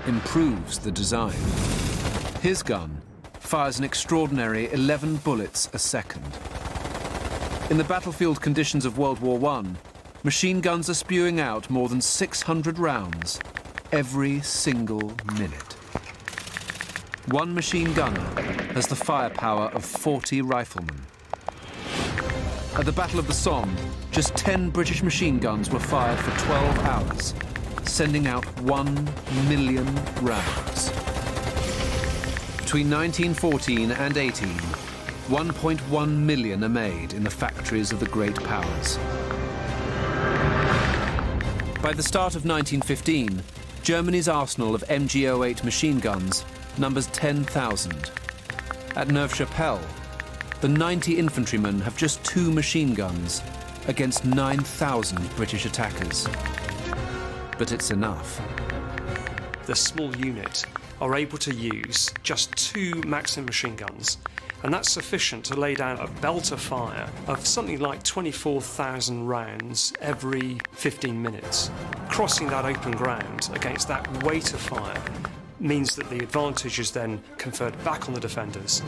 improves the design. His gun fires an extraordinary 11 bullets a second. In the battlefield conditions of World War I, machine guns are spewing out more than 600 rounds every single minute. One machine gunner has the firepower of 40 riflemen. At the Battle of the Somme, just 10 British machine guns were fired for 12 hours, sending out 1 million rounds. Between 1914 and 18, 1.1 million are made in the factories of the great powers. By the start of 1915, Germany's arsenal of MG-08 machine guns numbers 10,000. At Neuve-Chapelle, the 90 infantrymen have just 2 machine guns against 9,000 British attackers. But it's enough. The small unit are able to use just 2 Maxim machine guns, and that's sufficient to lay down a belt of fire of something like 24,000 rounds every 15 minutes. Crossing that open ground against that weight of fire means that the advantage is then conferred back on the defenders.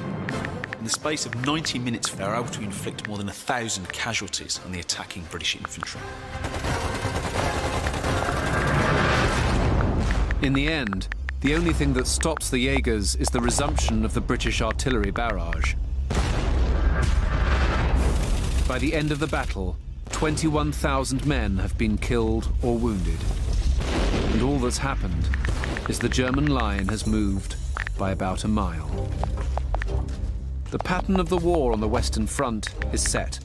In the space of 90 minutes, they were able to inflict more than 1,000 casualties on the attacking British infantry. In the end, the only thing that stops the Jaegers is the resumption of the British artillery barrage. By the end of the battle, 21,000 men have been killed or wounded. And all that's happened is the German line has moved by about a mile. The pattern of the war on the Western Front is set.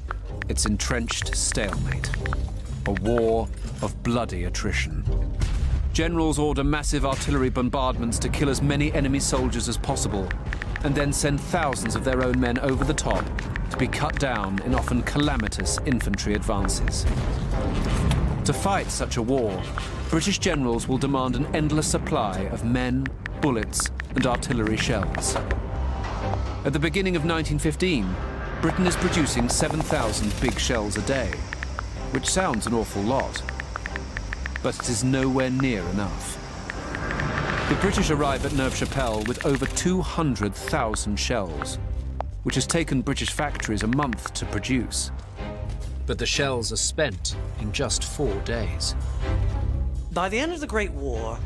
It's entrenched stalemate. A war of bloody attrition. Generals order massive artillery bombardments to kill as many enemy soldiers as possible, and then send thousands of their own men over the top to be cut down in often calamitous infantry advances. To fight such a war, British generals will demand an endless supply of men, bullets, and artillery shells. At the beginning of 1915, Britain is producing 7,000 big shells a day, which sounds an awful lot, but it is nowhere near enough. The British arrive at Neuve-Chapelle with over 200,000 shells, which has taken British factories a month to produce. But the shells are spent in just 4 days. By the end of the Great War,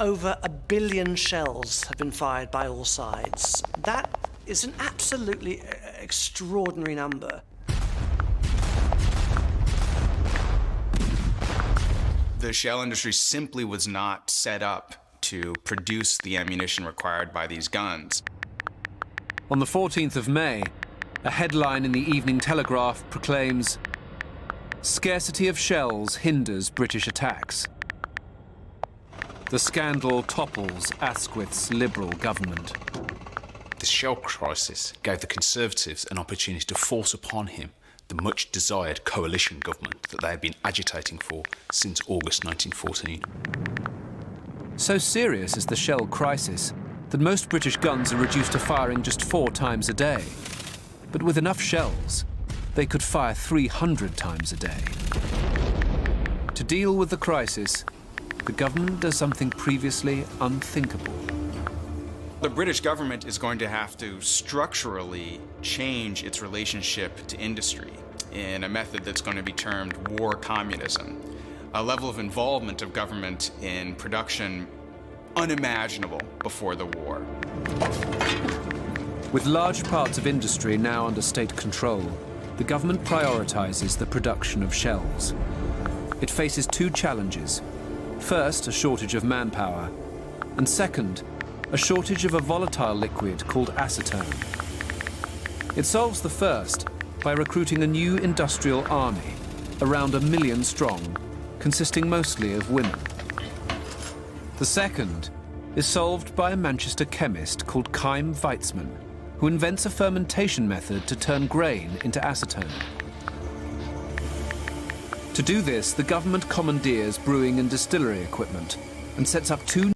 over 1 billion shells have been fired by all sides. That is an absolutely extraordinary number. The shell industry simply was not set up to produce the ammunition required by these guns. On the 14th of May, a headline in the Evening Telegraph proclaims, "Scarcity of shells hinders British attacks." The scandal topples Asquith's Liberal government. The shell crisis gave the Conservatives an opportunity to force upon him the much-desired coalition government that they had been agitating for since August 1914. So serious is the shell crisis that most British guns are reduced to firing just 4 times a day. But with enough shells, they could fire 300 times a day. To deal with the crisis, the government does something previously unthinkable. The British government is going to have to structurally change its relationship to industry in a method that's going to be termed war communism, a level of involvement of government in production unimaginable before the war. With large parts of industry now under state control, the government prioritizes the production of shells. It faces 2 challenges. First, a shortage of manpower, and second, a shortage of a volatile liquid called acetone. It solves the first by recruiting a new industrial army, around 1 million strong, consisting mostly of women. The second is solved by a Manchester chemist called Chaim Weizmann, who invents a fermentation method to turn grain into acetone. To do this, the government commandeers brewing and distillery equipment and sets up 2